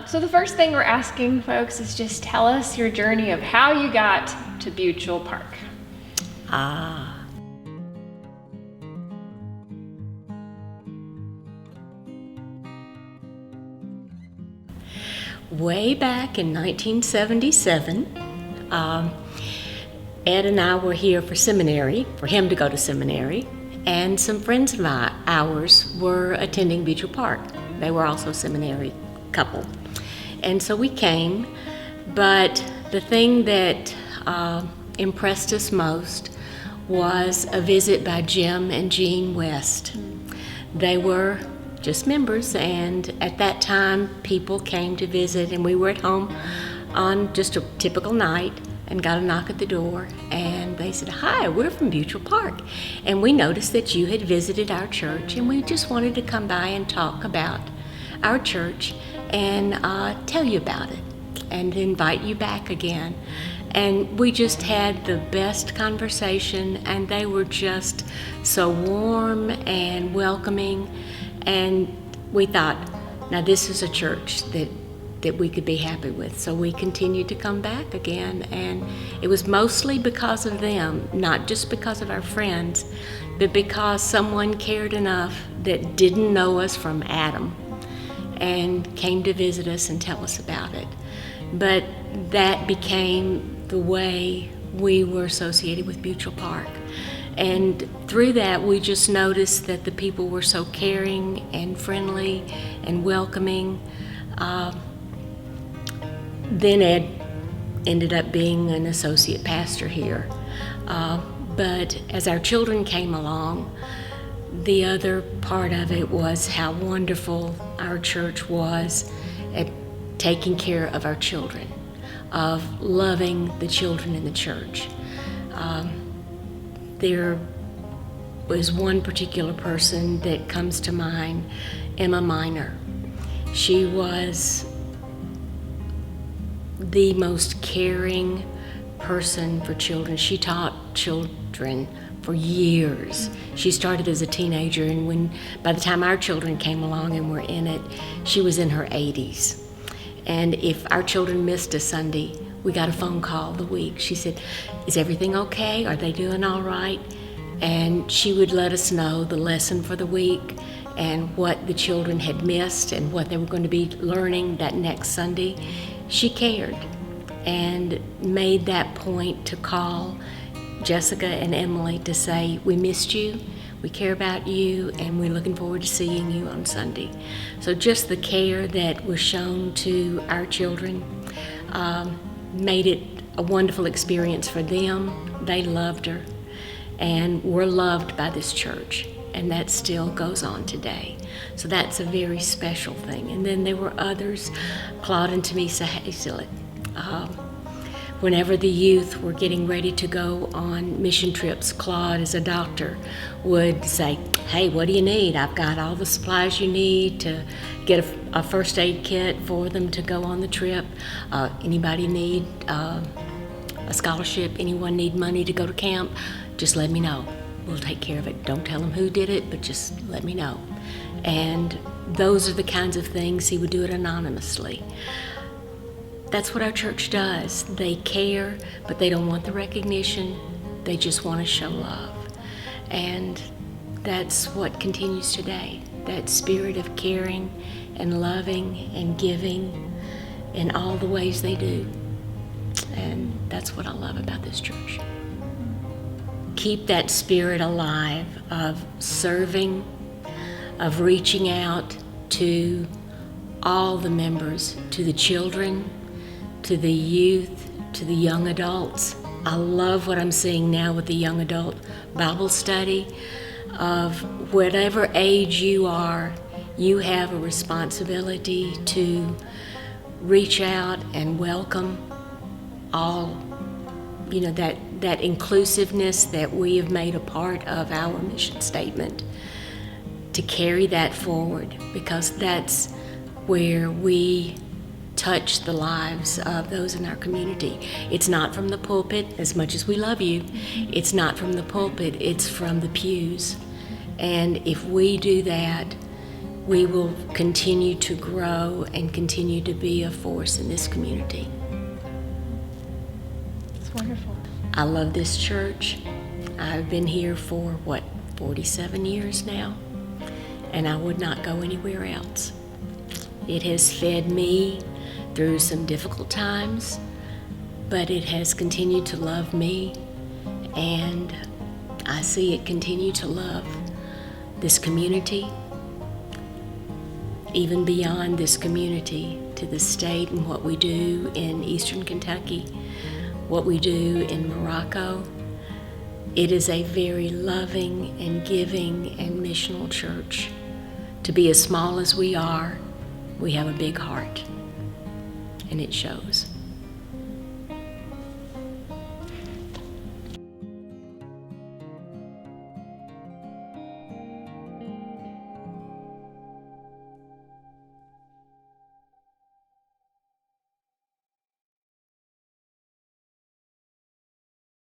So the first thing we're asking folks is just tell us your journey of how you got to Mutual Park. Way back in 1977, Ed and I were here for seminary, for him to go to seminary, and some friends of ours were attending Mutual Park. They were also a seminary couple. And so we came, but the thing that impressed us most was a visit by Jim and Jean West. They were just members, and at that time people came to visit, and we were at home on just a typical night and got a knock at the door, and they said, "Hi, we're from Mutual Park, and we noticed that you had visited our church, and we just wanted to come by and talk about our church and tell you about it and invite you back again." And we just had the best conversation, and they were just so warm and welcoming. And we thought, now this is a church that we could be happy with. So we continued to come back again, and it was mostly because of them, not just because of our friends, but because someone cared enough that didn't know us from Adam and came to visit us and tell us about it. But that became the way we were associated with Mutual Park. And through that, we just noticed that the people were so caring and friendly and welcoming. Then Ed ended up being an associate pastor here. But as our children came along, the other part of it was how wonderful our church was at taking care of our children, of loving the children in the church. There was one particular person that comes to mind, Emma Miner. She was the most caring person for children. She taught children for years. She started as a teenager, and by the time our children came along and were in it, she was in her 80s. And if our children missed a Sunday, we got a phone call the week. She said, "Is everything okay? Are they doing all right?" And she would let us know the lesson for the week and what the children had missed and what they were going to be learning that next Sunday. She cared and made that point to call Jessica and Emily to say, "We missed you, we care about you, and we're looking forward to seeing you on Sunday." So just the care that was shown to our children made it a wonderful experience for them. They loved her and were loved by this church, and that still goes on today. So that's a very special thing. And then there were others, Claude and Tamisa Hazlett. Whenever the youth were getting ready to go on mission trips, Claude, as a doctor, would say, "Hey, what do you need? I've got all the supplies you need to get a first aid kit for them to go on the trip. Anybody need a scholarship? Anyone need money to go to camp? Just let me know. We'll take care of it. Don't tell them who did it, but just let me know." And those are the kinds of things. He would do it anonymously. That's what our church does. They care, but they don't want the recognition. They just want to show love. And that's what continues today. That spirit of caring and loving and giving in all the ways they do. And that's what I love about this church. Keep that spirit alive of serving, of reaching out to all the members, to the children, to the youth, to the young adults. I love what I'm seeing now with the young adult Bible study. Of whatever age you are, you have a responsibility to reach out and welcome all, that inclusiveness that we have made a part of our mission statement, to carry that forward, because that's where we touch the lives of those in our community. It's not from the pulpit, as much as we love you. It's not from the pulpit, it's from the pews. And if we do that, we will continue to grow and continue to be a force in this community. It's wonderful. I love this church. I've been here for, 47 years now, and I would not go anywhere else. It has fed me through some difficult times, but it has continued to love me, and I see it continue to love this community, even beyond this community, to the state and what we do in Eastern Kentucky, what we do in Morocco. It is a very loving and giving and missional church. To be as small as we are, we have a big heart, and it shows.